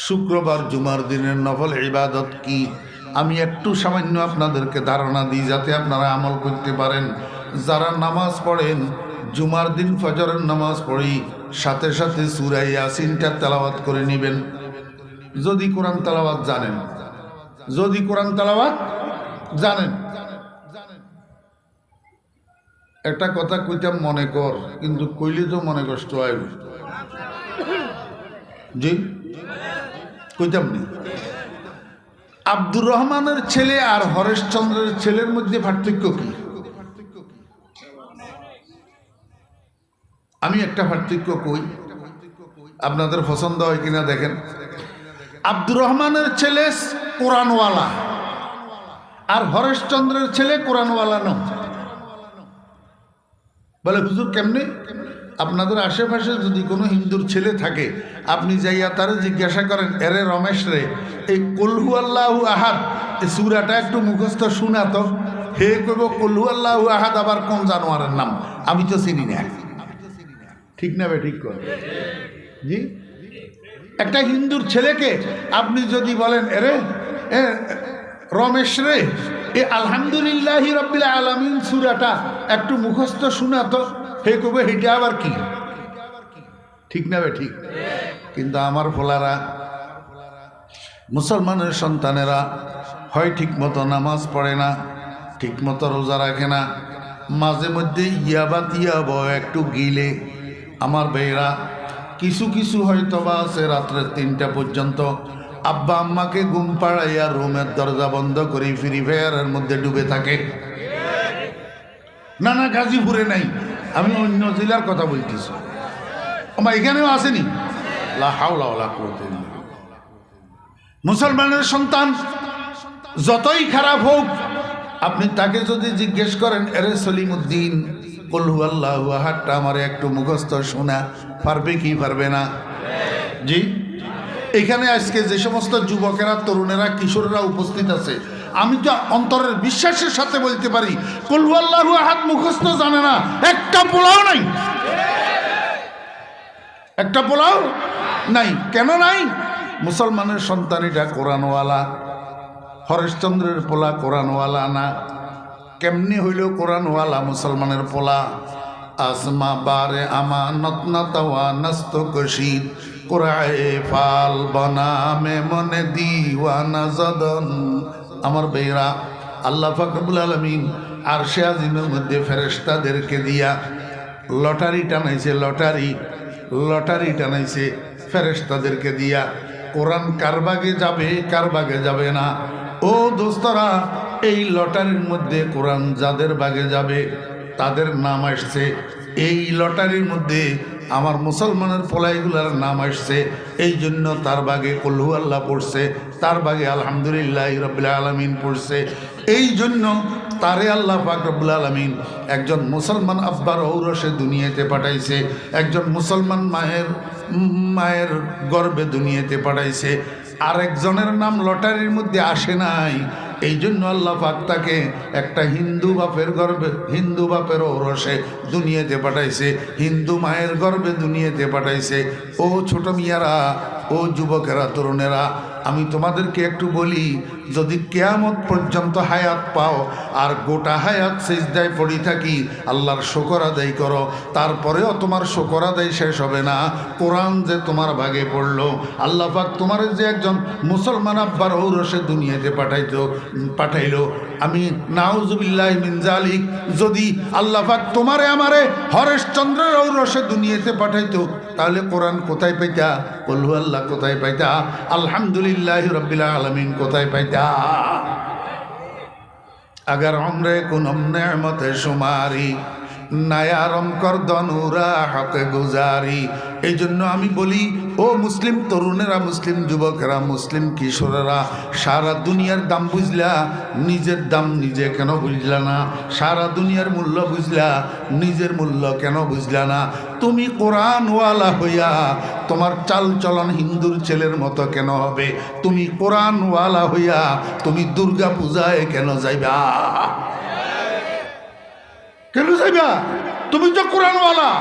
শুক্রবার জুমার দিনের নফল ইবাদত কি আমি একটু সামান্য আপনাদেরকে ধারণা দিই যাতে আপনারা আমল করতে পারেন। যারা নামাজ পড়েন জুমার দিন ফজরের নামাজ পড়ি সাথে সাথে সূরা ইয়াসিনটা তেলাওয়াত করে নেবেন। যদি কোরআন তেলাওয়াত জানেন, যদি কোরআন তেলাওয়াত জানেন। একটা কথা কইতাম মনে কর, কিন্তু কইলে তো মনে কষ্ট হয়। জি কইতাম নি। আব্দুর রহমানের ছেলে আর হরেশচন্দ্রের ছেলের মধ্যে পার্থক্য কি? আমি একটা পার্থক্য কই, আপনাদের পছন্দ হয় কিনা দেখেন। আব্দুর রহমানের ছেলে কোরআনওয়ালা আর হরেশচন্দ্রের ছেলে কোরআনওয়ালা নয়। বলে হুজুর কেমনে? আপনাদের আশেপাশে যদি কোনো হিন্দুর ছেলে থাকে, আপনি যাইয়া তারে জিজ্ঞাসা করেন, এরে রমেশ রে, এই কুলহু আল্লাহু আহাদ এই সূরাটা একটু মুখস্থ শোনা তো। হে কইব কুলহু আল্লাহু আহাদ আবার কোন জানোয়ারের নাম? আমি তো চিনি না। ঠিক না বে ঠিক কর জি। একটা হিন্দুর ছেলেকে আপনি যদি বলেন, এরে রমেশ রে, এই আলহামদুলিল্লাহি রাব্বিল আলামিন সূরাটা একটু মুখস্থ শোনা তো। হে কবে হেটা আবার কি? ঠিক না বে ঠিক। কিন্তু আমার ফোলারা, মুসলমানের সন্তানেরা হয় ঠিক মতো নামাজ পড়ে না, ঠিক মতো রোজা রাখে না, মাঝে মধ্যে ইয়াবা তিয়াব একটু গিলে। আমার ভাইরা কিছু কিছু হয়তো বা আছে রাত্রে 3টা পর্যন্ত আব্বা আম্মাকে ঘুম পাড়াইয়া রুমের দরজা বন্ধ করে ফ্রি ফায়ারের মধ্যে ডুবে থাকে। না না, গাজীপুরে নাই, আমি অন্য জেলার কথা বলতেছি। আমার এখানেও আসেনি। লা হাওলা ওয়ালা কুওয়াতা ইল্লা বিল্লাহ। মুসলমানের সন্তান যতই খারাপ হোক, আপনি তাকে যদি জিজ্ঞেস করেন, এরে সলিমউদ্দিন কুল হুয়াল্লাহু আহাদটা আমার একটু মুখস্থ শোনা, পারবে কি পারবে না? জি। এখানে আজকে যে সমস্ত যুবকেরা, তরুণেরা, কিশোরেরা উপস্থিত আছে, আমি তো অন্তরের বিশ্বাসের সাথে বলতে পারি, কুল হুয়াল্লাহু আহাদ মুখস্থ জানে না একটা পোলাও নাই, একটা পোলাও নাই। কেন নাই? মুসলমানের সন্তান এটা কোরআনওয়ালা, হরেশচন্দ্রের পোলা কোরআনওয়ালা না। কেমনি হইল কোরআনওয়ালা মুসলমানের পোলা? আসমা বারে আমানত না তাওয়া নস্ত কশিদ কোরআয়ে ফাল বনামে মনে দিওয়ানা জদন। আমার বেরা আল্লাহ পাক রব্বুল আলামিন আরশে আজিমের মধ্যে ফেরেশতাদেরকে দিয়া লটারি টানাইছে, লটারি টানাইছে ফেরেশতাদেরকে দিয়া। কোরআন কার ভাগে যাবে কার ভাগে যাবে না। ও দোস্তরা, এই লটারির মধ্যে কোরআন যাদের ভাগে যাবে তাদের নাম আসছে। এই লটারির মধ্যে আমার মুসলমানের পোলাইগুলার নাম আসছে, এই জন্য তার ভাগে কুল হুয়াল্লাহ পড়ছে, তার ভাগে আলহামদুলিল্লাহি রাব্বিল আলামিন পড়ছে। এই জন্য তারে আল্লাহ পাক রব্বুল আলামিন একজন মুসলমান আব্বার ঔরসে দুনিয়াতে পাঠাইছে, একজন মুসলমান মায়ের গর্ভে দুনিয়াতে পাঠাইছে। আরেকজনের নাম লটারির মধ্যে আসে নাই, এই জন্য আল্লাহ পাক তাকে একটা হিন্দু বাপের গর্ভে, হিন্দু বাপের ঔরসে দুনিয়াতে পাঠাইছে, হিন্দু মায়ের গর্ভে দুনিয়াতে পাঠাইছে। ও ছোট মিয়ারা, ও যুবকেরা, তরুণেরা, আমি তোমাদেরকে একটু বলি, যদি কিয়ামত পর্যন্ত হায়াত পাও আর গোটা হায়াত সিজদায় পড়ি থাকি, আল্লাহর শুকর আদায় করো, তারপরেও তোমার শুকর আদায় শেষ হবে না। কোরআন যে তোমার ভাগে পড়লো, আল্লাহ পাক তোমার যে একজন মুসলমান আব্বার ঔরসে দুনিয়াতে পাঠাইলো, আমি নাউজুবিল্লাহি মিন জালিক, যদি আল্লাহ পাক তোমারে আমারে হরেশচন্দ্রের ঔরসে দুনিয়াতে পাঠাইতো, তাহলে কোরআন কোথায় পাইতা? কুল হুয়াল্লাহ কোথায় পাইতা? আলহামদুলিল্লাহি রাব্বিল আলামিন কোথায় পাইতা? अगर उम्रे कुनम नेमत शुमारी নায়ারম করদনুরা হক গুজারি। এই জন্য আমি বলি, ও মুসলিম তরুণেরা, মুসলিম যুবকেরা, মুসলিম কিশোরেরা, সারা দুনিয়ার দাম বুঝলা, নিজের দাম নিজে কেন বুঝলা না? সারা দুনিয়ার মূল্য বুঝলা, নিজের মূল্য কেন বুঝলা না? তুমি কোরআনওয়ালা হইয়া তোমার চাল চলন হিন্দুর ছেলের মতো কেন হবে? তুমি কোরআনওয়ালা হইয়া তুমি দুর্গা পূজায় কেন যাইবা? কেন যাইবা? তুমি তো কোরআনওয়ালা।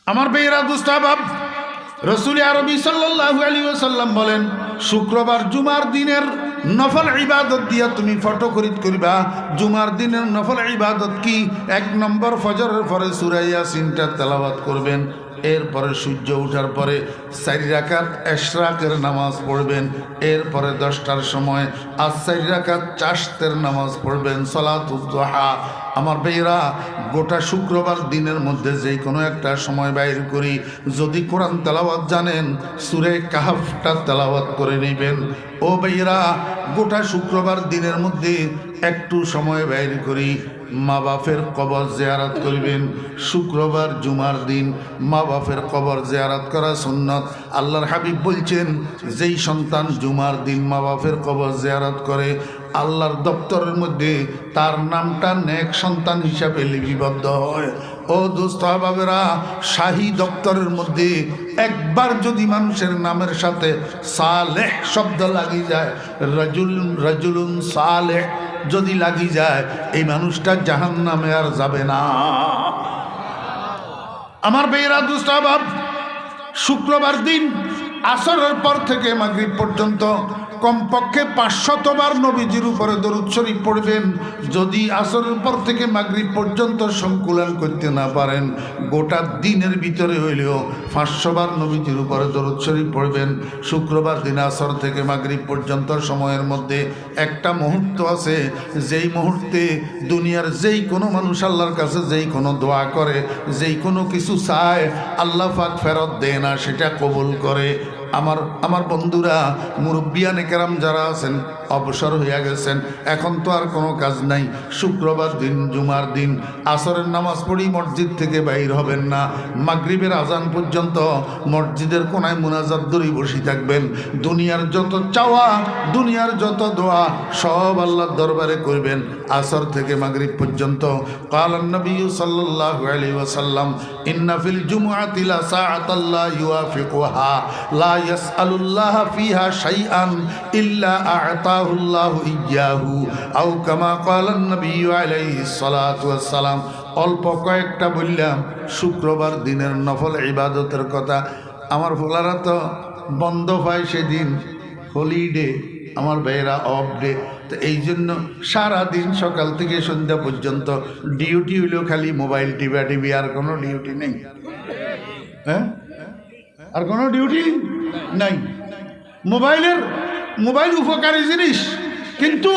আমার বেয়েরা দুস্তাবাব, রসুল আরবি সাল্লাল্লাহু আলাইহি ওয়াসাল্লাম বলেন, শুক্রবার জুমার দিনের নফল ইবাদত দিয়া তুমি ফটো খরিদ করিবা। জুমার দিনের নফল ইবাদত কি? 1 নম্বর ফজরের পরে সূরা ইয়াসিনটা তেলাওয়াত করবেন। এরপরে সূর্য ওঠার পরে 4 রাকাত ইশরাকের নামাজ পড়বেন। এরপরে 10টার সময় আর 4 রাকাত চাশতের নামাজ পড়বেন, সালাতুদ দুহা। আমার ভাইরা, গোটা শুক্রবার দিনের মধ্যে যেই কোনো একটা সময় বাইর করি, যদি কোরআন তেলাওয়াত জানেন, সূরা কাহফটা তেলাওয়াত করে নেবেন। ও ভাইরা, গোটা শুক্রবার দিনের মধ্যে একটু সময় বাইর করি মা বাপের কবর জিয়ারত করবেন। শুক্রবার জুমার দিন মা বাপের কবর জিয়ারত করা সুন্নত। আল্লাহর হাবিব বলছেন, যেই সন্তান জুমার দিন মা বাপের কবর জিয়ারত করে, আল্লাহর দপ্তরের মধ্যে তার নামটা নেক সন্তান হিসাবে লিপিবদ্ধ হয়। ও দোস্ত বাবেরা, শাহী দপ্তরের মধ্যে একবার যদি মানুষের নামের সাথে সালেহ শব্দ লাগি যায়, রাজুলুন সালেহ যদি লাগি যায়, এই মানুষটা জাহান্নামে আর যাবে না। আমার বেয়েরা দুস্তাবাব, শুক্রবার দিন আসরের পর থেকে মাগরিব পর্যন্ত কমপক্ষে 500 বার নবীজির উপরে দরুদ শরীফ পড়বেন। যদি আসরের পর থেকে মাগরিব পর্যন্ত সংকুলন করতে না পারেন, গোটা দিনের ভিতরে হইলেও 500 বার নবীজির উপরে দরুদ শরীফ পড়বেন। শুক্রবার দিন আসর থেকে মাগরিব পর্যন্ত সময়ের মধ্যে একটা মুহূর্ত আছে, যেই মুহূর্তে দুনিয়ার যেই কোনো মানুষ আল্লাহর কাছে যেই কোনো দোয়া করে, যেই কোনো কিছু চায়, আল্লাহ পাক ফেরত দেয় না, সেটা কবুল করে। আমার বন্ধুরা, মুরব্বিয়ানে কেরাম যারা আছেন, অবসর হইয়া গেছেন, এখন তো আর কোনো কাজ নাই। শুক্রবার দিন জুমার দিন আসরের নামাজ পড়ি মসজিদ থেকে বাইর হবেন না। মাগরিবের আজান পর্যন্ত মসজিদের কোনায় মুনাজাত ধরে বসে থাকবেন। দুনিয়ার যত চাওয়া, দুনিয়ার যত দোয়া সব আল্লাহর দরবারে করবেন আসর থেকে মাগরিব পর্যন্ত। ক্বালান নবী সাল্লাল্লাহু আলাইহি ওয়াসাল্লাম, ইন্না ফিল জুমআতি লা সাআতান লা ইউয়াফিকুহা লা ইয়াসআলুল্লাহ ফিহা শাইআন ইল্লা আ'তাহুল্লাহু ইয়্যাহু আও কামা ক্বালান নবী আলাইহিস সালাতু ওয়াস সালাম। অল্প কয়েকটা বললাম শুক্রবার দিনের নফল ইবাদতের কথা। আমার ফলারা তো বন্ধ পায় সেদিন, হলিডে, আমার ভাইয়েরা অফ ডে। তো এই জন্য সারাদিন সকাল থেকে সন্ধ্যা পর্যন্ত ডিউটি হইলেও খালি মোবাইল টিভি, আর কোনো ডিউটি নেই। হ্যাঁ, আর কোনো ডিউটি নাই। মোবাইল উপকারী জিনিস, কিন্তু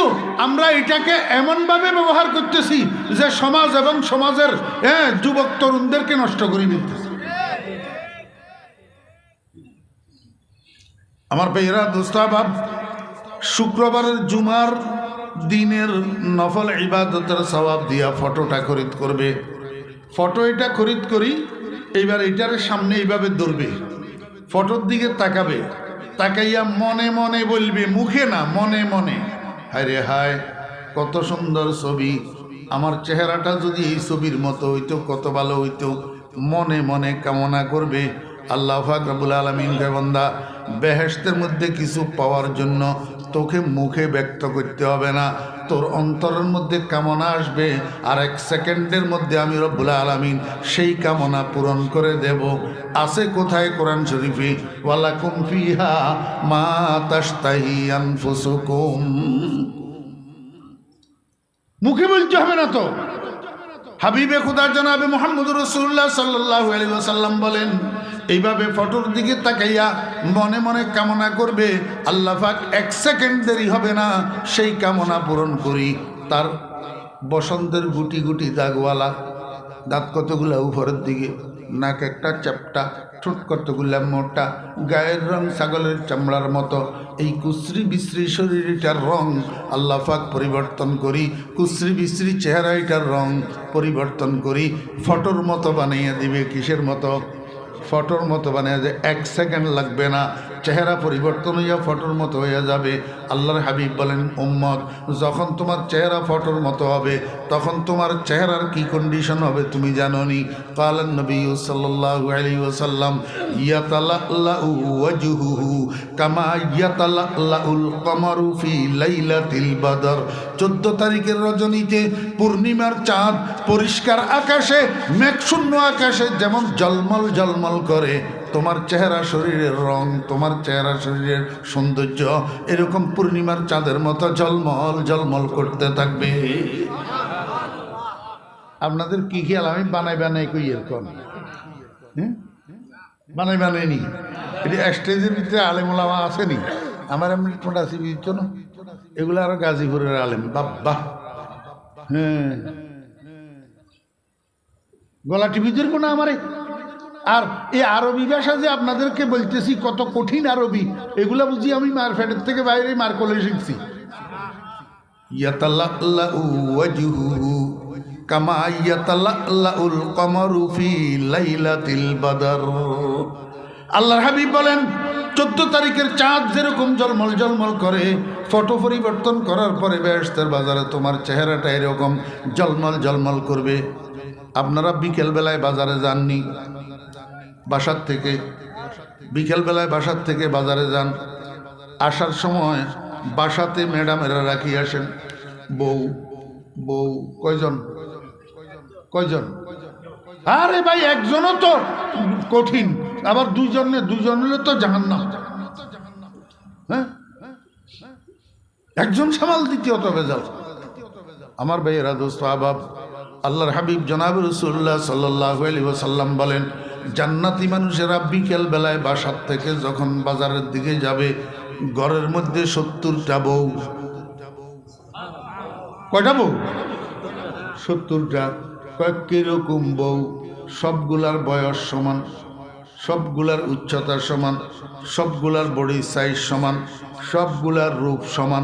আমরা এটাকে এমনভাবে ব্যবহার করতেছি যে সমাজ এবং সমাজের যুবক তরুণদেরকে নষ্ট করে দিতেছি। আমার ভাইয়েরা দোস্তাবাব, শুক্রবারের জুমার দিনের নফল ইবাদতের সওয়াব দিয়া ফটোটা খরিদ করবে। ফটো এটা খরিদ করি, এইবার এটার সামনে এইভাবে ধরবে, ফটোর দিকে তাকাবে, তাকাইয়া মনে মনে বলবে, মুখে না, মনে মনে, হায় রে হায় কত সুন্দর ছবি, আমার চেহারাটা যদি এই ছবির মতো হইতো কত ভালো হইতো। মনে মনে কামনা করবে। আল্লাহ পাক রব্বুল আলামিন কে বান্দা, বেহেশতের মধ্যে কিছু পাওয়ার জন্য তোকে মুখে ব্যক্ত করতে হবে না, তোর অন্তরের মধ্যে কামনা আসবে, আর 1 সেকেন্ডের মধ্যে আমি রব্বুল আলামিন সেই কামনা পূরণ করে দেব। আছে কোথায়? কোরআন শরীফে, ওয়ালাকুম ফিহা মা তাশতাহি আনফুসুকুম। মুখে বলতে হবে না তো। হাবিবে খুদা জনাবে মুহাম্মদুর রাসূলুল্লাহ সাল্লাল্লাহু আলাইহি ওয়াসাল্লাম বলেন, এইভাবে ফটোর দিকে তাকাইয়া মনে মনে কামনা করবে, আল্লাহ পাক 1 সেকেন্ড দেরি হবে না, সেই কামনা পূরণ করি। তার বসন্তের গুটি গুটি দাগওয়ালা, দাঁত কতগুলা উপরের দিকে, নাক একটা চ্যাপটা, ঠোঁট কতগুলা মোটা, গায়ের রং ছাগলের চামড়ার মতো, এই কুশ্রী বিশ্রী শরীরটার রং আল্লাহ পাক পরিবর্তন করি, কুশ্রী বিশ্রী চেহারাটার রং পরিবর্তন করি, ফটোর মতো বানিয়ে দিবে। কিসের মতো? ফটোর মতো বানিয়ে যায়। 1 সেকেন্ড লাগবে না, চেহারা পরিবর্তন হইয়া ফটোর মতো হইয়া যাবে। আল্লাহর হাবিব বলেন, উম্মত, যখন তোমার চেহারা ফটোর মতো হবে, তখন তোমার চেহারার কি কন্ডিশন হবে তুমি জানো নি? ক্বালান নবী সাল্লাল্লাহু আলাইহি ওয়াসাল্লাম, ইয়াতালাল্লাহু ওয়াজহুহু কামা ইয়াতালাল্লাহুল কমারু ফি লাইলাতিল বদর। 14 তারিখের রজনীতে পূর্ণিমার চাঁদ পরিষ্কার আকাশে মেঘশূন্য আকাশে যেমন জলমল জলমল করে, তোমার চেহারা শরীরের রং, তোমার চেহারা শরীরের সৌন্দর্য এরকম পূর্ণিমার চাঁদের মতো জলমল জলমল করতে থাকবে। আপনাদের কি খেয়াল আমি বানাই বানাই কই এরকম বানাই বানাইনি? এটি স্টেজের ভিতরে আলেম ওলামা আসেনি? আমার এমনি টোটা আছে বুঝছো না, এগুলো আরো গাজীপুরের আলেম বাবা। হ্যাঁ, গলা টিভি ধরবো না আমারে। আর এই আরবি ভাষা যে আপনাদেরকে বলতেছি কত কঠিন আরবি, এগুলা বুঝি আমি মার ফেটের থেকে বাইরে মার কোলে শিখছি। ইয়াতাল্লাহু ওয়াজহুহু কামা ইয়াতাল্লাহুল কমারু ফি লাইলাতিল বদর। আল্লাহর হাবিব বলেন 14 তারিখের চাঁদ যেরকম জলমল জলমল করে, ফটো পরিবর্তন করার পরে বেহেশতের বাজারে তোমার চেহারাটা এরকম জলমল জলমল করবে। আপনারা বিকেলবেলায় বাজারে যাননি? বাসার থেকে বিকেলবেলায় বাসার থেকে বাজারে যান, আসার সময় বাসাতে ম্যাডামেরা রাখি আসেন। বউ বউ কয়জন? কয়জন? আরে ভাই একজনও তো কঠিন, আবার দুইজন হলে তো জাহান্নাম। হ্যাঁ, একজন সামাল দ্বিতীয়ত ভেজাল। আমার ভাইয়েরা দোস্ত আবাব, আল্লাহর হাবিব জনাব রাসূলুল্লাহ সাল্লাল্লাহু আলাইহি ওয়াসাল্লাম বলেন, জান্নাতি মানুষেরা বিকেল বেলায় বাসার থেকে যখন বাজারের দিকে যাবে, ঘরের মধ্যে 70টা বউ। কয়টা বউ? 70টা। কিরকম বউ? সবগুলার বয়স সমান, সবগুলার উচ্চতা সমান, সবগুলার বডি সাইজ সমান, সবগুলার রূপ সমান,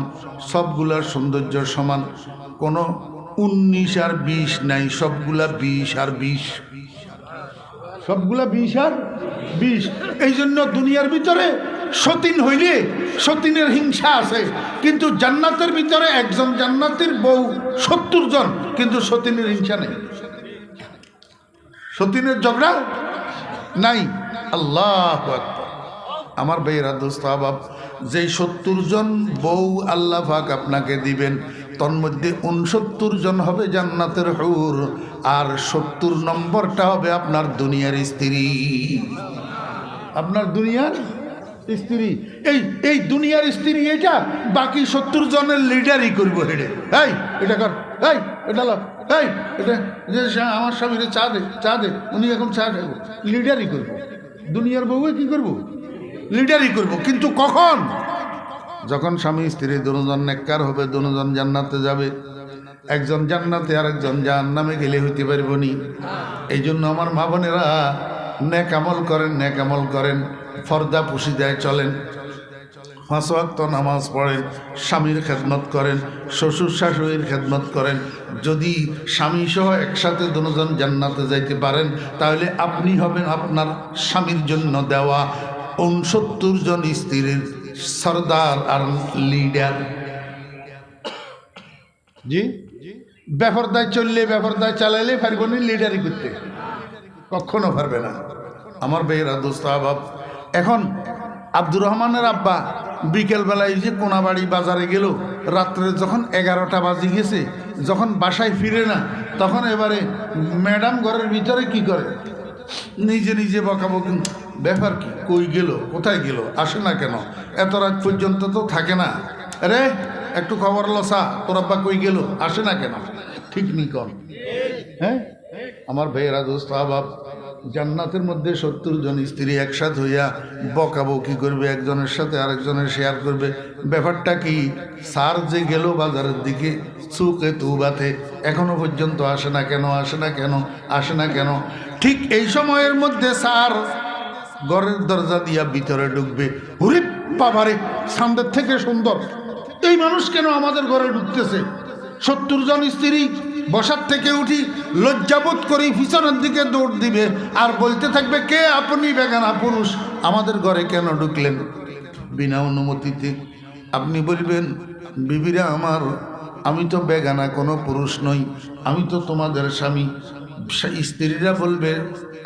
সবগুলার সৌন্দর্য সমান, কোনো 19 আর 20 নাই, সবগুলা 20 আর 20, সবগুলা 20 আর 20। এই জন্য দুনিয়ার ভিতরে সতীন হইলে সতীনের হিংসা আছে, কিন্তু জান্নাতের ভিতরে একজন জান্নাতের বউ 70 জন, কিন্তু সতীনের হিংসা নেই, সতীনের ঝগড়া নাই। আল্লাহু আকবার। আমার ভাইয়েরা দোস্ত আহবাব, যেই 70 জন বউ আল্লাহ পাক আপনাকে দিবেন, তন্মধ্যে 69 জন হবে জান্নাতের হুর, আর 70 নম্বরটা হবে আপনার দুনিয়ার স্ত্রী। আপনার দুনিয়ার স্ত্রী, এই দুনিয়ার স্ত্রী এটা বাকি 70 জনের লিডারই করব। হেডে এই এটা কর, এই এটা লো, এই এটা যে আমার স্বামীরে চা দে, চা দে, উনি এখন চা খাবো, লিডারই করব। দুনিয়ার বউয়ে কি করব? লিডারই করব। কিন্তু কখন? যখন স্বামী স্ত্রী দুজন নেককার হবে, দুজন জান্নাতে যাবে। একজন জান্নাতে আর একজন জাহান্নামে গেলে হইতে পারব নি। এই জন্য আমার মা বোনেরা নেক আমল করেন, নেক আমল করেন, ফর্দা পুশিদায় চলেন, 5 ওয়াক্ত নামাজ পড়েন, স্বামীর খেদমত করেন, শ্বশুর শাশুড়ির খেদমত করেন। যদি স্বামী সহ একসাথে দুজন জান্নাতে যাইতে পারেন, তাহলে আপনি হবেন আপনার স্বামীর জন্য দেওয়া 69 জন স্ত্রীর সর্দার আর লিডার। জি, বেফরদায় চললে, বেফরদায় চালাইলে পারব না লিডারি করতে, কখনো পারবে না। আমার ভাইয়েরা দোস্ত আহবাব, এখন আব্দুর রহমানের আব্বা বিকেলবেলায় যে কোনাবাড়ি বাজারে গেল, রাত্রে যখন 11টা বাজে গেছে, যখন বাসায় ফিরে না, তখন এবারে ম্যাডাম ঘরের ভিতরে কি করে? নিজে নিজে বকাবকি, ব্যাপার কি, কই গেল, কোথায় গেল, আসে না কেন, এত রাত পর্যন্ত তো থাকে না, আরে একটু খবর লসা, তোর আব্বা কই গেল, আসে না কেন? ঠিক নি কন? হ্যাঁ, আমার ভাইয়েরা দোস্ত আহবাব, জান্নাতের মধ্যে 70 জন স্ত্রী একসাথে হইয়া বকাবকি করবে, একজনের সাথে আরেকজনের শেয়ার করবে। ব্যাপারটা কি? স্যার যে গেল বাজারের দিকে সুকে তুবাতে, এখনো পর্যন্ত আসে না কেন, আসে না কেন, আসে না কেন? ঠিক এই সময়ের মধ্যে স্যার ঘরের দরজা দিয়া ভিতরে ঢুকবে। হুরে বাবারে, সামনের থেকে সুন্দর এই মানুষ কেন আমাদের ঘরে ঢুকতেছে? 70 জন স্ত্রী বসার থেকে উঠি লজ্জাবোধ করি পিছনের দিকে দৌড় দিবে আর বলতে থাকবে, কে আপনি বেগানা পুরুষ, আমাদের ঘরে কেন ঢুকলেন বিনা অনুমতিতে? আপনি বলবেন, বিবিরা আমার, আমি তো বেগানা কোনো পুরুষ নই, আমি তো তোমাদের স্বামী। স্ত্রীরা বলবে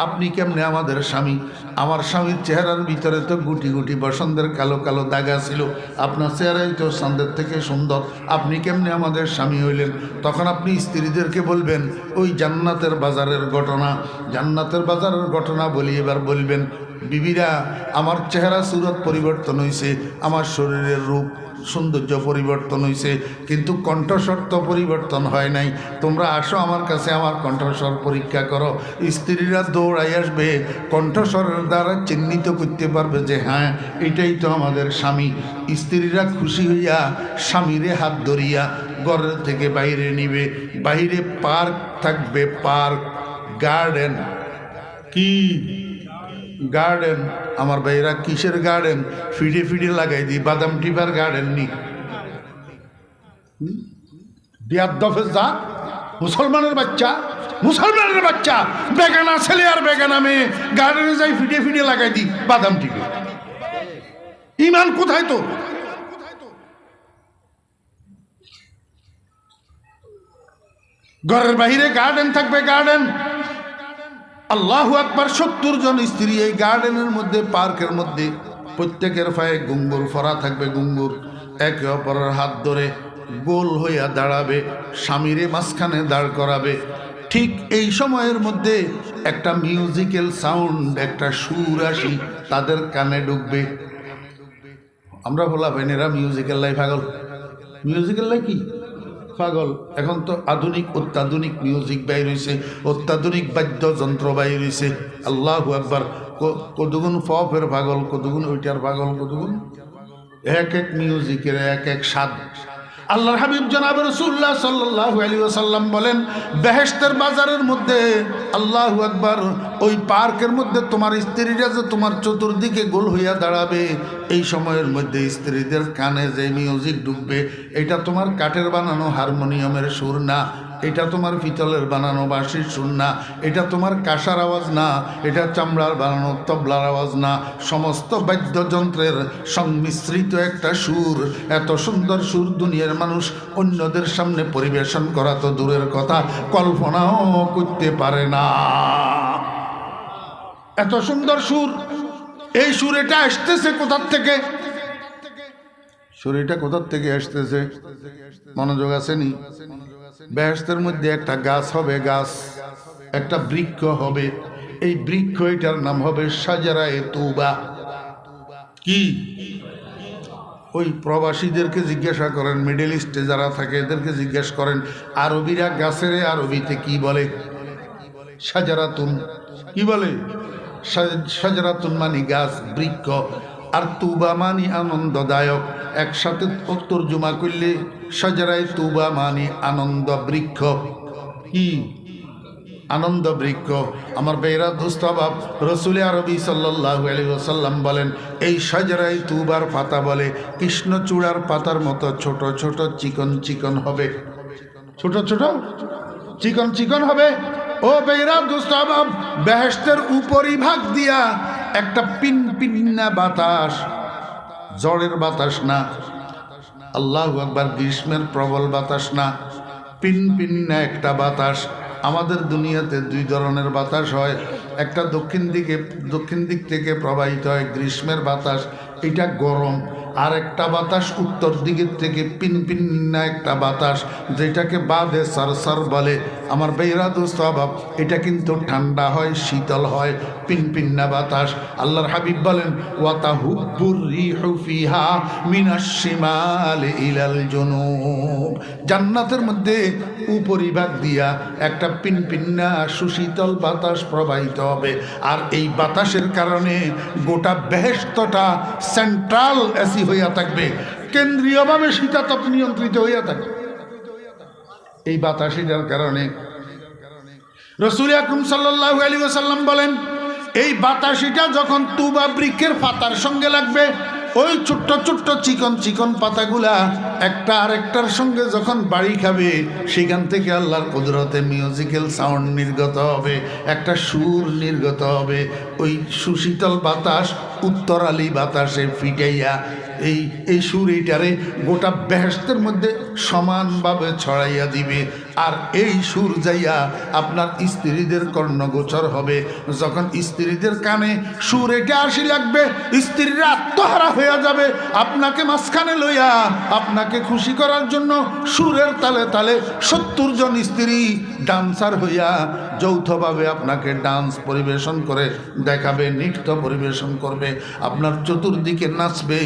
আপনি কেমনে আমাদের স্বামী? আমার স্বামীর চেহারার ভিতরে তো গুটি গুটি বসন্তের কালো কালো দাগা ছিল, আপনার চেহারাই তো চাঁদের থেকে সুন্দর, আপনি কেমনে আমাদের স্বামী হইলেন? তখন আপনি স্ত্রীদেরকে বলবেন ওই জান্নাতের বাজারের ঘটনা, জান্নাতের বাজারের ঘটনা বলি। এবার বলবেন বিবিরা আমার চেহারা সুরত পরিবর্তন হয়েছে, আমার শরীরের রূপ সৌন্দর্য পরিবর্তন হয়েছে, কিন্তু কণ্ঠস্বর তো পরিবর্তন হয় নাই। তোমরা আসো আমার কাছে, আমার কণ্ঠস্বর পরীক্ষা করো। স্ত্রীরা দৌড়াই আসবে, কণ্ঠস্বরের দ্বারা চিহ্নিত করতে পারবে যে হ্যাঁ এটাই তো আমাদের স্বামী। স্ত্রীরা খুশি হইয়া স্বামীরে হাত ধরিয়া ঘরের থেকে বাইরে নিবে। বাইরে পার্ক থাকবে, পার্ক, গার্ডেন। কি গার্ডেন? আমার ভাইরা কিসের গার্ডেন? ফিডে ফিডে লাগাই দিই, বাদাম টিপার গার্ডেন নি। বিয়াদ্দফের যা মুসলমানের বাচ্চা, মুসলমানের বাচ্চা বেগানা ছেলে আর বেগানা মেয়ে গার্ডেনে যাই ফিডে ফিডে লাগাই দিই বাদাম টিপে। ইমান কোথায় তো? ঘরের বাহিরে গার্ডেন থাকবে, গার্ডেন। আল্লাহু আকবার। 70 জন স্ত্রী এই গার্ডেনের মধ্যে, পার্কের মধ্যে, প্রত্যেকের পায়ে ঘুঙ্গুর ফরা থাকবে, ঘুঙ্গুর। একে অপরের হাত ধরে গোল হইয়া দাঁড়াবে, স্বামীরে মাঝখানে দাঁড় করাবে। ঠিক এই সময়ের মধ্যে একটা মিউজিক্যাল সাউন্ড, একটা সুর আসি তাদের কানে ঢুকবে। আমরা বলা ভাইনেরা মিউজিক্যাল লাই পাগল, মিউজিক্যাল লাই কি পাগল? এখন তো আধুনিক অত্যাধুনিক মিউজিক বাইর হয়েছে, অত্যাধুনিক বাদ্যযন্ত্র বাইর হয়েছে। আল্লাহু আকবার। কতগুণ ফের পাগল, কতগুণ ওইটার পাগল, কতগুণ এক এক মিউজিকের এক এক স্বাদ। আল্লাহর হাবিব জনাব রাসূলুল্লাহ সাল্লাল্লাহু আলাইহি ওয়াসাল্লাম বলেন বেহেশতের বাজারের মধ্যে, আল্লাহু আকবার, ওই পার্কের মধ্যে তোমার স্ত্রীরা যে তোমার চতুর্দিকে গোল হইয়া দাঁড়াবে, এই সময়ের মধ্যে স্ত্রীদের কানে যে মিউজিক ঢুকবে, এটা তোমার কাঠের বানানো হারমোনিয়ামের সুর না, এটা তোমার পিতলের বানানো বাঁশির সুর না, এটা তোমার কাঁসার আওয়াজ না, এটা চামড়ার বানানো তবলার আওয়াজ না, সমস্ত বাদ্যযন্ত্রের সংমিশ্রিত একটা সুর। এত সুন্দর সুর দুনিয়ার মানুষ অন্যদের সামনে পরিবেশন করা তো দূরের কথা, কল্পনাও করতে পারে না। এত সুন্দর সুর। এই সুর এটা আসতেছে কোথার থেকে? সুর এটা কোথার থেকে আসতেছে? মনোযোগ আসেনি? বেহেশতের মধ্যে একটা গাছ হবে, গাছ, একটা বৃক্ষ হবে। এই বৃক্ষ, এটার নাম হবে শাজারায়ে তৌবা। কি? ওই প্রবাসীদেরকে জিজ্ঞাসা করেন, মিডল ইস্টে যারা থাকে এদেরকে জিজ্ঞাসা করেন আরবিরা গাছের আরবিতে কি বলে? শাজারাতুন। কি বলে? শাজারাতুন মানে গাছ, বৃক্ষ। আর তুবা মানি আনন্দদায়ক। একসাথে তর্জমা করলে শাজারায়ে তুবা মানি আনন্দ বৃক্ষ। কি? আনন্দ বৃক্ষ। আমার বেরা দুস্তাবাব রসুল আরবি সাল্লাল্লাহু আলাইহি ওয়াসাল্লাম বলেন এই শাজারায়ে তুবার পাতা বলে কৃষ্ণচূড়ার পাতার মতো ছোট ছোট চিকন চিকন হবে, ছোট ছোট চিকন চিকন হবে। ও বেরা দুস্তাবাব, বেহেশতের উপরিভাগ দিয়া একটা পিনপিন্না বাতাস, ঝড়ের বাতাস না, আল্লাহু আকবার, গ্রীষ্মের প্রবল বাতাস না, পিনপিন্না একটা বাতাস। আমাদের দুনিয়াতে দুই ধরনের বাতাস হয়, একটা দক্ষিণ দিক থেকে প্রবাহিত হয় গ্রীষ্মের বাতাস, এটা গরম। আর একটা বাতাস উত্তর দিকের থেকে পিনপিন্না একটা বাতাস, যেটাকে বাদে সারসার বলে। আমার বেরা দোস্তাবাব, এটা কিন্তু ঠান্ডা হয়, শীতল হয়, পিনপিন্না বাতাস। আল্লাহর হাবিব বলেন ওয়াতাহুব্বুর রিহু ফিহা মিনাশ শিমালি ইলাল জুনুব। জান্নাতের মধ্যে উপরিভাগ দিয়া একটা পিনপিন্না সুশীতল বাতাস প্রবাহিত হবে। আর এই বাতাসের কারণে গোটা বেহেশতটা সেন্ট্রাল এসি হইয়া থাকবে, কেন্দ্রীয়ভাবে শীতাতপ নিয়ন্ত্রিত হইয়া থাকবে এই বাতাসিটার কারণে। রাসূল আকরাম সাল্লাল্লাহু আলাইহি ওয়াসাল্লাম বলেন এই বাতাসিটা যখন তুবা বৃক্ষের পাতার সঙ্গে লাগবে, ওই ছোট্ট ছোট্ট চিকন চিকন পাতাগুলা একটা আরেকটার সঙ্গে যখন বাড়ি খাবে, সেখান থেকে আল্লাহর কুদরতে মিউজিক্যাল সাউন্ড নির্গত হবে, একটা সুর নির্গত হবে। ওই সুশীতল বাতাস উত্তরালি বাতাসে ফিটাইয়া এই সুর এইটারে গোটা বেহেশতের মধ্যে সমানভাবে ছড়াইয়া দিবে। আর এই সুর যাইয়া আপনার স্ত্রীদের কর্ণগোচর হবে। যখন স্ত্রীদের কানে সুর এটা আসি লাগবে, স্ত্রীরা আত্মহারা হয়ে যাবে। আপনাকে মাঝখানে লইয়া আপনাকে খুশি করার জন্য সুরের তালে তালে 70 জন স্ত্রী ডান্সার হইয়া যৌথভাবে আপনাকে ডান্স পরিবেশন করে দেখাবে, নৃত্য পরিবেশন করবে, আপনার চতুর্দিকে নাচবে।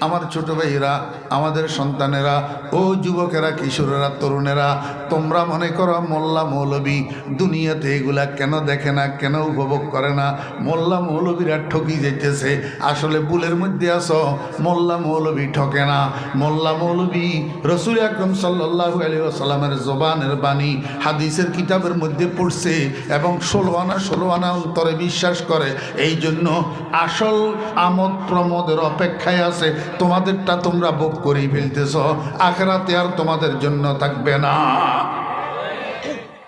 আমার ছোট ভাইয়েরা, আমাদের সন্তানেরা, ও যুবকেরা, কিশোরেরা, তরুণেরা, তোমরা মনে করো মোল্লা মৌলবী দুনিয়াতে এগুলা কেন দেখে না, কেন উপভোগ করে না? মোল্লা মৌলবীরা ঠকি যাইতেছে। আসলে ভুলের মধ্যে আসো, মোল্লা মৌলবী ঠকে না। মোল্লা মৌলবী রসুল আকরম সাল্লাল্লাহু আলাইহি ওয়াসাল্লামের জবানের বাণী হাদিসের কিতাবের মধ্যে পড়ছে এবং 16 আনা অন্তরে বিশ্বাস করে। এই জন্য আসল আমোদ প্রমোদের অপেক্ষায় আছে। তোমাদেরটা তোমরা ভোগ করেই ফেলতেছ, আখিরাতে আর তোমাদের জন্য থাকবে না।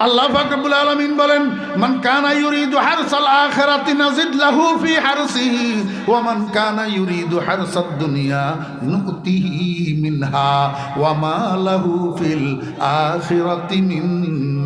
আল্লাহ পাক রব্বুল আলামিন বলেন, মান কানা ইউরিদু হারসাল আখিরাতি নাজিদ লাহু ফি হারসিহি ওয়া মান কানা ইউরিদু হারসাদ দুনিয়া নুতিহি মিনহা ওয়া মা লাহু ফিল আখিরাতি মিন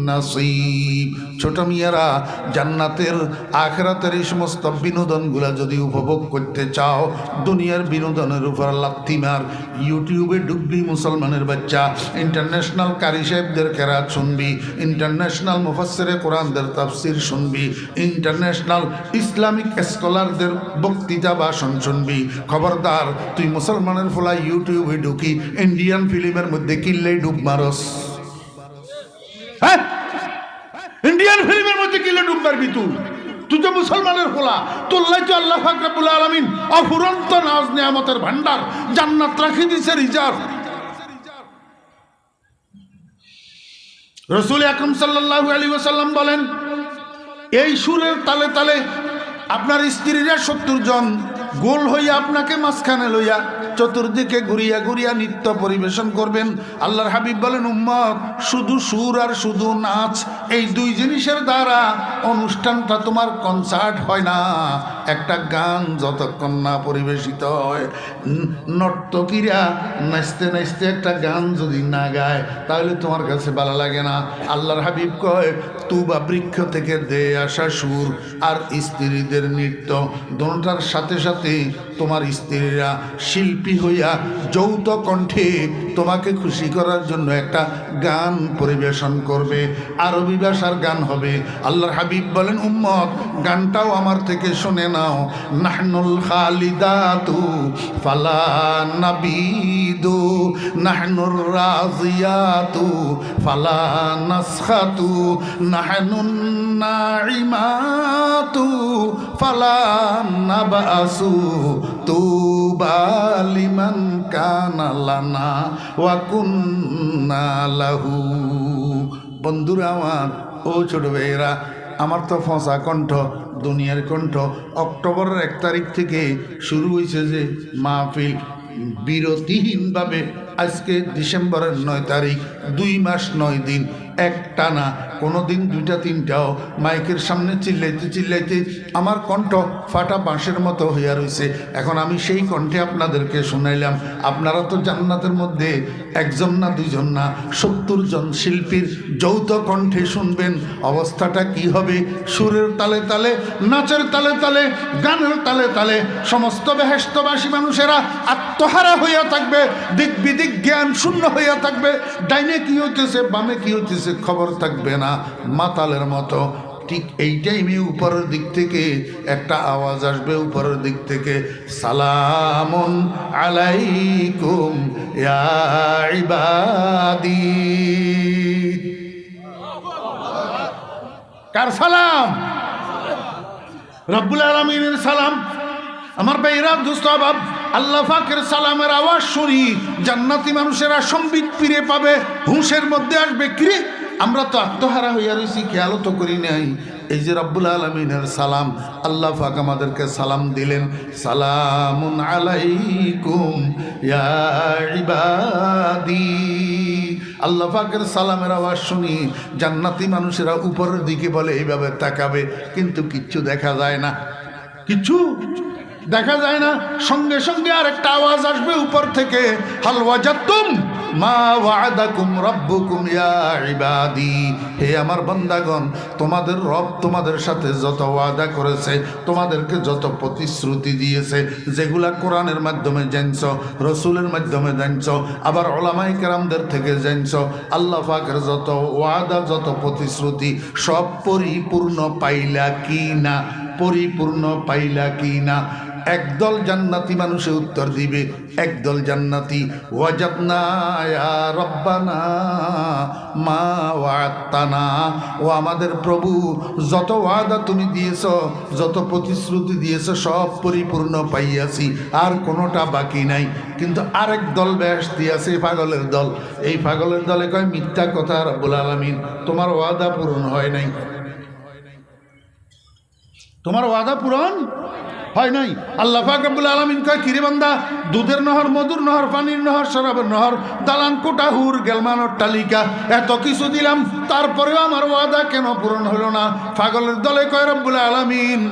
নাসিব। ছোট মিয়ারা, জান্নাতের আখিরাতের এই সমস্ত বিনোদনগুলা যদি উপভোগ করতে চাও, দুনিয়ার বিনোদনের উপর লাথি মার। ইউটিউবে ঢুকবি, মুসলমানের বাচ্চা, ইন্টারন্যাশনাল কারি সাহেবদের কেরাত শুনবি, ইন্টারন্যাশনাল মুফাসসিরে কোরআনদের তাফসির শুনবি, ইন্টারন্যাশনাল ইসলামিক স্কলারদের বক্তৃতা ভাষণ শুনবি। খবরদার, তুই মুসলমানের ফলা ইউটিউবে ঢুকি ইন্ডিয়ান ফিল্মের মধ্যে কিল্লেই ডুব মারস। হ্যাঁ, ইন্ডিয়ান ফিল্মের মধ্যে কিল্লে ডুব মারবি তুই তো মুসলমানের ফলা। তোল্লাই তো আল্লাহ পাক রব্বুল আলামিন অফুরন্ত নাজ নিয়ামতের ভান্ডার জান্নাত রাখি দিছে রিজার্ভ। রসুল আকরাম সাল্লাল্লাহু আলাইহি ওয়াসাল্লাম বলেন, এই সুরের তালে তালে আপনার স্ত্রীরা 70 জন গোল হইয়া আপনাকে মাঝখানে লইয়া চতুর্দিকে ঘুরিয়া ঘুরিয়া নৃত্য পরিবেশন করবেন। আল্লাহর হাবিব বলেন, উম্মত, শুধু সুর আর শুধু নাচ, এই দুই জিনিসের দ্বারা অনুষ্ঠানটা তোমার কনসার্ট হয় না। একটা গান যতক্ষণ না পরিবেশিত হয়, নর্তকীরা নাচতে নাচতে একটা গান যদি না গায় তাহলে তোমার কাছে ভালো লাগে না। আল্লাহর হাবিব কয়, তুবা বৃক্ষ থেকে দে আসা সুর আর স্ত্রীদের নৃত্য, দোনোটার সাথে সাথে তোমার স্ত্রীরা শিল্পী হইয়া যৌথ কণ্ঠে তোমাকে খুশি করার জন্য একটা গান পরিবেশন করবে, আরবি ভাষার গান হবে। আল্লাহর হাবিব বলেন, উম্মত, গানটাও আমার থেকে শুনে নাও। নাহনুল খালিদাতু ফালা নাবিদু, নাহনুর রাজিয়াতু ফালা নাসখাতু, নাহনুন নাইমাতু ফালা নাবাসু, তুবা লিমান কানা লানা ওয়া কুন্না লাহু। বন্ধুরা আমার, ও ছোট ভাইয়েরা, আমার তো ফসা কণ্ঠ, দুনিয়ার কণ্ঠ। অক্টোবরের 1 তারিখ থেকে শুরু হয়েছে যে মাহফিল, বিরতিহীনভাবে আজকে ডিসেম্বরের 9 তারিখ, 2 মাস 9 দিন একটানা, কোনো দিন 2টা 3টাও মাইকের সামনে চিল্লাইতে চিল্লাইতে আমার কণ্ঠ ফাটা বাঁশের মতো হইয়া রয়েছে। এখন আমি সেই কণ্ঠে আপনাদেরকে শুনাইলাম। আপনারা তো জান্নাতের মধ্যে 1 জন না 2 জন না 70 জন শিল্পীর যৌথ কণ্ঠে শুনবেন। অবস্থাটা কি হবে? সুরের তালে তালে, নাচের তালে তালে, গানের তালে তালে সমস্ত বেহেশতবাসী মানুষেরা আত্মহারা হইয়া থাকবে, দিক বিদিক জ্ঞান শূন্য হইয়া থাকবে। ডাইনে কি হইতেছে, বামে কি হইতেছে খবর থাকবে না, মাতালের মতো। ঠিক এই টাইমে উপরের দিক থেকে একটা আওয়াজ আসবে, উপরের দিক থেকে, সালামুন আলাইকুম ইয়া ইবাদি। কার সালাম? রব্বুল আলামিনের সালাম। আমার ভাইরা, দোস্ত আবাব, আল্লাহ পাকের সালামের আওয়াজ শুনি জান্নাতি মানুষেরা সম্বিত ফিরে পাবে, হুঁশের মধ্যে আসবে। কিরে, আমরা তো আত্মহারা হইয়া রয়েছি, খেয়ালও তো করি নাই। এই যে রব্বুল আলামিনের সালাম, আল্লাহ পাক আমাদেরকে সালাম দিলেন, সালামুন আলাইকুম ইয়া ইবাদি। আল্লাহ পাকের সালামের আওয়াজ শুনি জান্নাতি মানুষেরা উপরের দিকে বলে এইভাবে তাকাবে, কিন্তু কিচ্ছু দেখা যায় না, কিচ্ছু দেখা যায় না। সঙ্গে সঙ্গে আর একটা আওয়াজ আসবে উপর থেকে, হাল ওয়াজাতুম মা ওয়াদাকুম রাব্বুকুম ইয়া ইবাদি, হে আমার বান্দাগণ, তোমাদের রব তোমাদের সাথে যত ওয়াদা করেছে, তোমাদেরকে যত প্রতিশ্রুতি দিয়েছে, যেগুলা কোরআনের মাধ্যমে জানছো, রসুলের মাধ্যমে জানছো, আবার উলামায়ে কেরামদের থেকে জানছো, আল্লাহ পাকের যত ওয়াদা যত প্রতিশ্রুতি সব পরিপূর্ণ পাইলা কি না? পরিপূর্ণ পাইলা কি না? একদল জান্নাতি মানুষে উত্তর দিবে, একদল জান্নাতি ওয়াজাদনা ইয়া রব্বানা মা ওয়া'আদতানা, ও আমাদের প্রভু যত ওয়াদা তুমি দিয়েছ, যত প্রতিশ্রুতি দিয়েছ সব পরিপূর্ণ পাইয়াছি, আর কোনোটা বাকি নাই। কিন্তু আরেক দল বেহেশতি আছে, পাগলের দল। এই পাগলের দলে কয় মিথ্যা কথা রব্বুল আলামিন, তোমার ওয়াদা পূরণ হয় নাই, তোমার ওয়াদা পূরণ হয় নাই। আল্লাহ পাক রব্বুল আলামিন কয়, কিরে বান্দা, দুধের নহর, মধুর নহর, পানির নহর, শরাবের নহর, দালান কোটা, হুর গেলমান, অট্টালিকা, এত কিছু দিলাম, তারপরেও আমার ওয়াদা কেন পূরণ হলো না? পাগলের দলে কয় রব্বুল আলামিন,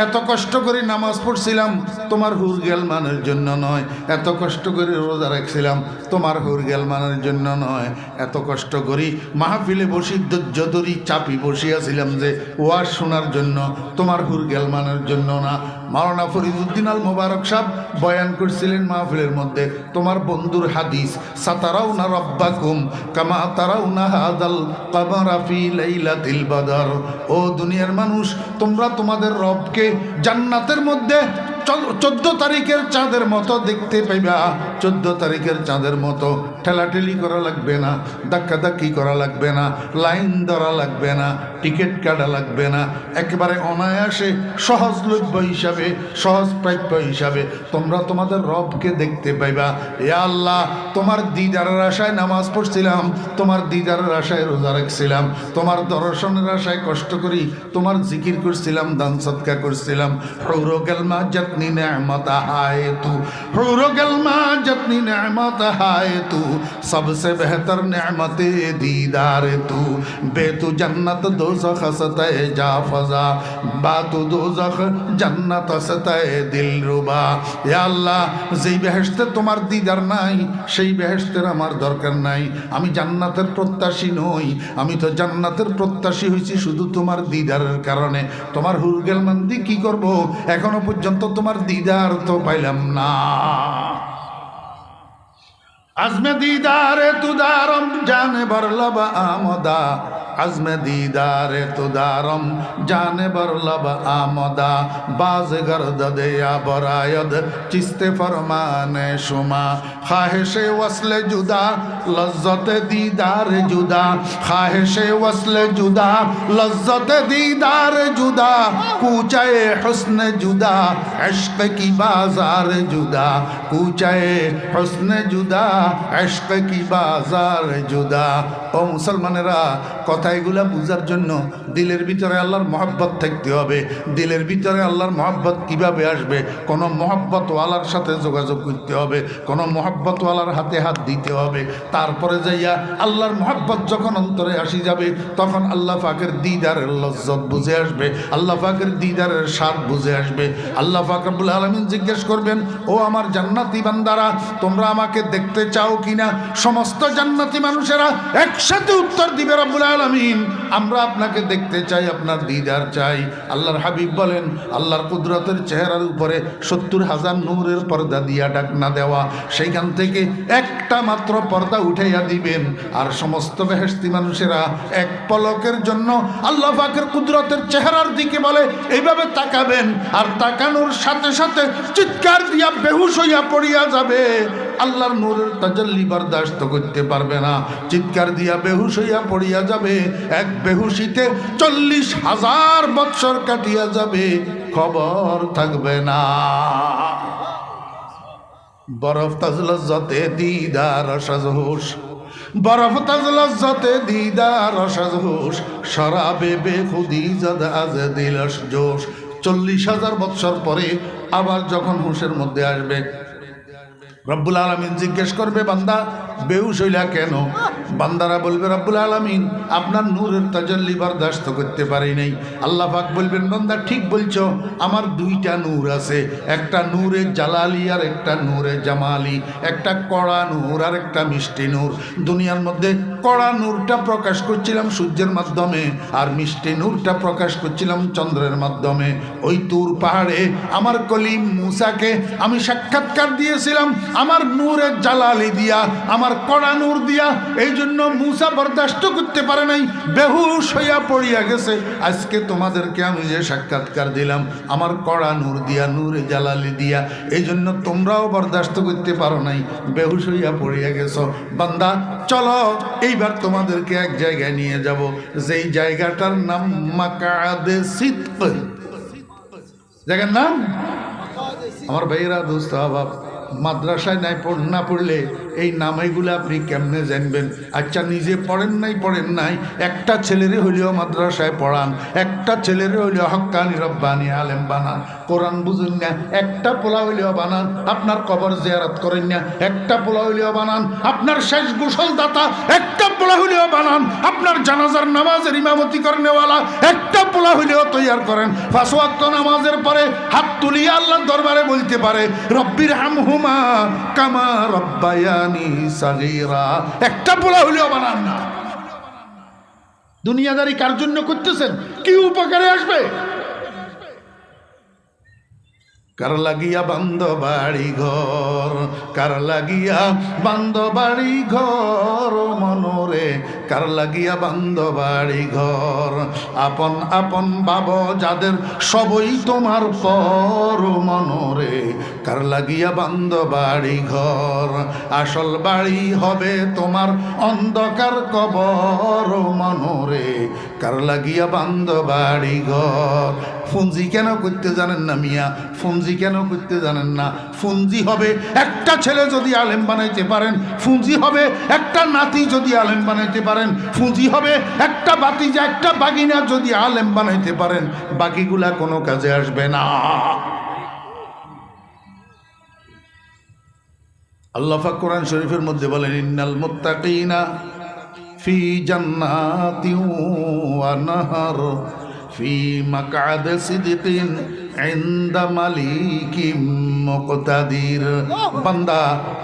এত কষ্ট করে নামাজ পড়ছিলাম তোমার হুর গেলমানের জন্য নয়, এত কষ্ট করে রোজা রাখছিলাম তোমার হুর গেলমানের জন্য নয়, এত কষ্ট করি মাহফিলে বসি ধৈর্য ধরি চাপি বসিয়াছিলাম যে ওয়াজ শোনার জন্য, তোমার হুর গেলমানের জন্য না। মাওলানা ফরিদউদ্দিন আল মোবারক সাহেব বয়ান করছিলেন মাহফিলের মধ্যে, তোমার বন্ধুর হাদিস, সাতারাউনা রব্বাকুম কামা তারাউনা হাদাল কামারা ফি লাইলাতিল বদর, ও দুনিয়ার মানুষ, তোমরা তোমাদের রবকে জান্নাতের মধ্যে 14 তারিখের চাঁদের মতো দেখতে পাইবা। 14 তারিখের চাঁদের মতো ঠেলাঠেলি করা লাগবে না, ধাক্কাধাক্কি করা লাগবে না, লাইন ধরা লাগবে না, টিকিট কাটা লাগবে না, একেবারে অনায়াসে সহজলভ্য হিসাবে, সহজপ্রাপ্য হিসাবে তোমরা তোমাদের রবকে দেখতে পাইবা। এ আল্লাহ, তোমার দিদারের আশায় নামাজ পড়ছিলাম, তোমার দিদারের আশায় রোজা রাখছিলাম, তোমার দর্শনের আশায় কষ্ট করি তোমার জিকির করছিলাম, দান সদকা করছিলাম। হুর গেলমা जतनी नेमत हाय तू, हुर गलमा जतनी नेमत हाय तू, सबसे बेहतर नेमत दीदार तू, बेतु जन्नत दोज़ख सतह जा फजा, बातु दोज़ख जन्नत सतह दिल रुबा। या अल्लाह, যেই বেহেশতে তোমার দিদার নাই, সেই বেহেশতের আমার দরকার নাই। আমি জান্নাতের প্রত্যাশী নই, আমি তো জান্নাতের প্রত্যাশী হয়েছি শুধু তোমার দিদারের কারণে। তোমার হুর গেলমান দি কি করব? এখনো পর্যন্ত তোমার দিদার তো পাইলাম না। আজমে দিদারে তুদারম জানে বরলবা আমদা, আজমে দিদারে তুদারম জানে বরলবা আমদা, বাজ গর্দ দেয়া বরায়দ চিস্তে ফরমানে শুমা, খাহেশে ওয়াসলে জুদা লজ্জতে দিদারে জুদা, খাহেশে ওয়াসলে জুদা লজ্জতে দিদারে জুদা, কুচায়ে হুসনে জুদা ইশক কি বাজার জুদা, কুচায়ে হুসনে জুদা ইশক কি বাজার জুদা। ও মুসলমানেরা, কথাগুলা বুঝার জন্য দিলের ভিতরে আল্লাহর মহব্বত থাকতে হবে। দিলের ভিতরে আল্লাহর মহব্বত কিভাবে আসবে? কোনো মহব্বতওয়ালার সাথে যোগাযোগ করতে হবে, কোনো মহব্বতওয়ালার হাতে হাত দিতে হবে, তারপরে যাইয়া আল্লাহর মহব্বত যখন অন্তরে আসি যাবে, তখন আল্লাহ পাকের দিদারের লজ্জত বুঝে আসবে, আল্লাহ পাকের দিদারের স্বাদ বুঝে আসবে। আল্লাহ পাক রব্বুল আলামিন জিজ্ঞেস করবেন, ও আমার জান্নাতি বান্দারা, তোমরা আমাকে দেখতে চাও কিনা? সমস্ত জান্নাতি মানুষেরা একসাথে উত্তর দিবে, রব্বুল আলামিন, আমরা আপনাকে দেখতে চাই, আপনার দিদার চাই। আল্লাহর হাবিব বলেন, আল্লাহর কুদরতের চেহারার উপরে 70,000 নূরের পর্দা দিয়া ঢাকনা দেওয়া, সেইখান থেকে একটা মাত্র পর্দা উঠাইয়া দিবেন, আর সমস্ত বেহেশতি মানুষেরা এক পলকের জন্য আল্লাহ পাকের কুদরতের চেহারার দিকে বলে এইভাবে তাকাবেন, আর তাকানোর সাথে সাথে চিৎকার দিয়া বেহুশ হইয়া পড়িয়া যাবে। আল্লাহর নূরের তাজাল্লি বরদাস্ত করতে পারবে না, চিৎকার দিয়া বেহুশ হইয়া পড়িয়া যাবে। এক বেহুশিতে 40,000 বৎসর কাটিয়া যাবে, খবর থাকবে না। বরফ তাজলজ্জতে দিদার সাজহুশ, বরফ তাজলজ্জতে দিদার সাজহুশ, শরাবে বেখুদি জদ আজ দিলস জোশ। 40,000 বৎসর পরে আবার যখন হুশের মধ্যে আসবে, রব্বুল আলামিন জিজ্ঞেস করবে, বান্দা বেহুশ হইলা কেন? বান্দারা বলবে, রব্বুল আলামিন আপনার নূরের তাজাল্লি বরদাস্ত করতে পারি নাই। আল্লাহ পাক বলবেন, বান্দা ঠিক বলছো, আমার দুইটা নূর আছে, একটা নূরে জালালি আর একটা নূরে জামালি, একটা কড়া নূর আর একটা মিষ্টি নূর। দুনিয়ার মধ্যে কড়া নূরটা প্রকাশ করছিলাম সূর্যের মাধ্যমে, আর মিষ্টি নূরটা প্রকাশ করছিলাম চন্দ্রের মাধ্যমে। ওই তুর পাহাড়ে আমার কলিম মুসাকে আমি সাক্ষাৎকার দিয়েছিলাম আমার নূরের জালালি দিয়া, আমার কড়া নূর দিয়া। এই জন্য মুসা বরদাস্ত করতে পারে নাই, বেহুশ হইয়া পড়িয়া গেছে। আজকে তোমাদেরকে আমি যে সাক্ষাৎকার দিলাম আমার কড়া নূর দিয়া, নূরে জালালি দিয়া, এই জন্য তোমরাও বরদাস্ত করতে পারো নাই, বেহুশ হইয়া পড়িয়া গেছো। বান্দা চলো এইবার তোমাদেরকে এক জায়গায় নিয়ে যাব, যেই জায়গাটার নাম মাকাদে সিদক। জায়গার নাম, আমার ভাইয়েরা দোস্ত আবাব, মাদ্রাসায় না পড়লে এই নামগুলো আপনি কেমনে জানবেন? আচ্ছা নিজে পড়েন নাই, একটা ছেলেরে হইলেও মাদ্রাসায় পড়ান, একটা ছেলেরে হইলেও হক্কানি রব্বানি আলেম বানান। কোরআন বুঝুন না, একটা পোলা হইলেও বানান। আপনার কবর জিয়ারত করেন না, একটা পোলা হইলেও বানান। আপনার শেষ গোসল দাতা একটা পোলা হইলেও বানান। আপনার জানাজার নামাজের ইমামতি করেনওয়ালা একটা পোলা হইলেও তৈয়ার করেন। 5 ওয়াক্ত নামাজের পরে হাত তুলিয়ে আল্লাহর দরবারে বলতে পারে, রব্বির হামহুমা কামা রব্বায়ানি সাগীরা। একটা পোলা হইলেও বানান না। দুনিয়াদারি কার জন্য করতেছেন? কি উপকারে আসবে? কার লাগিয়া বান্ধ বাড়ি ঘর, কার লাগিয়া বান্ধ বাড়ি ঘর মনরে, কার লাগিয়া বান্ধ বাড়ি ঘর। আপন আপন বাব যাদের সবই তোমার পর মনরে, কার লাগিয়া বান্ধ বাড়ি ঘর। আসল বাড়ি হবে তোমার অন্ধকার কবর মনরে, কার লাগিয়া বান্ধ বাড়ি ঘর। ফুঞ্জি কেন করতে জানেন না মিয়া? ফুঞ্জি কেন করতে জানেন না? ফুঞ্জি হবে একটা ছেলে যদি আলেম বানাইতে পারেন, ফুঞ্জি হবে একটা নাতি যদি আলেম বানাইতে পারেন, ফুঞ্জি হবে একটা বাতিজা একটা বাগিনা যদি আলেম বানাইতে পারেন, বাকিগুলা কোনো কাজে আসবে না। আল্লাহ পাক কোরআন শরীফের মধ্যে বলেন, ইন্নাল মুত্তাকিনা ফি জান্নাতিন ওয়া নাহার ফি মাকআদে সিদকিন ইনদা মালিকিম মুকতাদির। বান্দা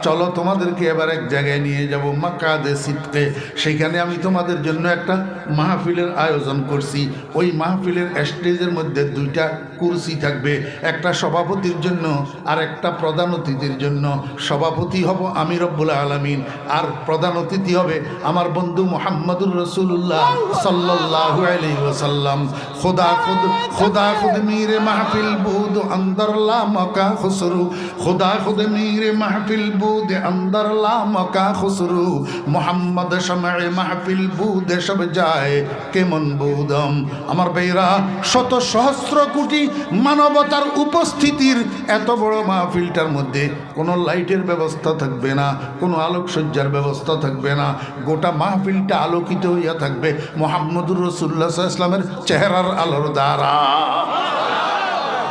চলো তোমাদেরকে এবার এক জায়গায় নিয়ে যাব, মাকআদে সিদকে। সেখানে আমি তোমাদের জন্য একটা মাহফিলের আয়োজন করছি। ওই মাহফিলের স্টেজের মধ্যে 2টা কুরসি থাকবে, একটা সভাপতির জন্য আর একটা প্রধান অতিথির জন্য। সভাপতি হব আমি রব্বুল আলামিন, আর প্রধান অতিথি হবে আমার বন্ধু মুহাম্মদুর রাসূলুল্লাহ সাল্লাল্লাহু আলাইহি ওয়াসাল্লাম। खुदा खुद मीरे महफिल बूद अंदर ला मका खुसरू, खुदा खुद मीरे महफिल बूद अंदर ला मका खुसरू, मोहम्मद शमए महफिल बूद सब जाए केमन बुदम। আমার ভাইরা, শত সহস্র কোটি মানবতার উপস্থিতির এত বড় মাহফিলটার মধ্যে কোনো লাইটের ব্যবস্থা থাকবে না, কোনো আলোকসজ্জার ব্যবস্থা থাকবে না। গোটা মাহফিলটা আলোকিত হইয়া থাকবে মুহাম্মদুর রাসূলুল্লাহ সাল্লাল্লাহু আলাইহি ওয়াসাল্লামের চেহারার আলোর দ্বারা।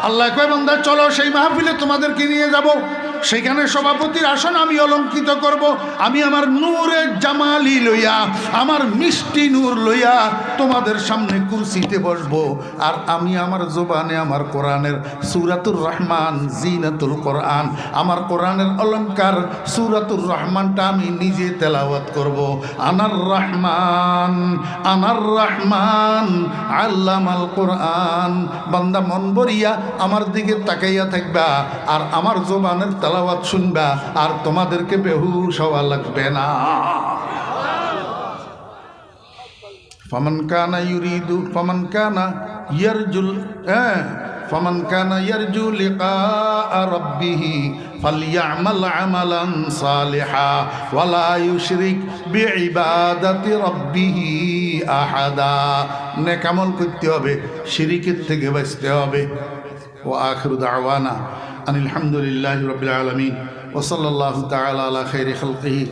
আল্লাহ কয়, বান্দা চলো সেই মাহফিলে তোমাদেরকে নিয়ে যাব। সেখানে সভাপতির আসন আমি অলঙ্কিত করব। আমি আমার নূরে জামালি লইয়া, আমার মিষ্টি নূর লইয়া তোমাদের সামনে কুরসিতে বসবো। আর আমি আমার জবানে আমার কোরআনের সূরাতুর রহমান, জিনাতুল কোরআন, আমার কোরআনের অলংকার সূরাতুর রহমানটা আমি নিজে তেলাওয়াত করব। আনার রহমান, আনার রহমান আল্লামাল কোরআন। বান্দা মন ভরিয়া আমার দিকে তাকাইয়া থাকবা আর আমার জবানের তেলাওয়াত শুনবা, আর তোমাদেরকে বেহুশ হওয়া লাগবে না। ফামান কানা ইউরিদু ফামান কানা ইয়ারজুল ফামান কানা ইয়ারজু লিকা রাব্বিহি ফালইয়ামাল আমালান সালিহা ওয়ালা ইউশরিক বিইবাদাতি রাব্বিহি আহাদা। নেক আমল করতে হবে, শিরকের থেকে বাঁচতে হবে। ওয়া আখিরু দাওয়ানা আনিল হামদুলিল্লাহি রাব্বিল আলামিন ওয়া সাল্লাল্লাহু তাআলা আলা খাইরি খালকিহি।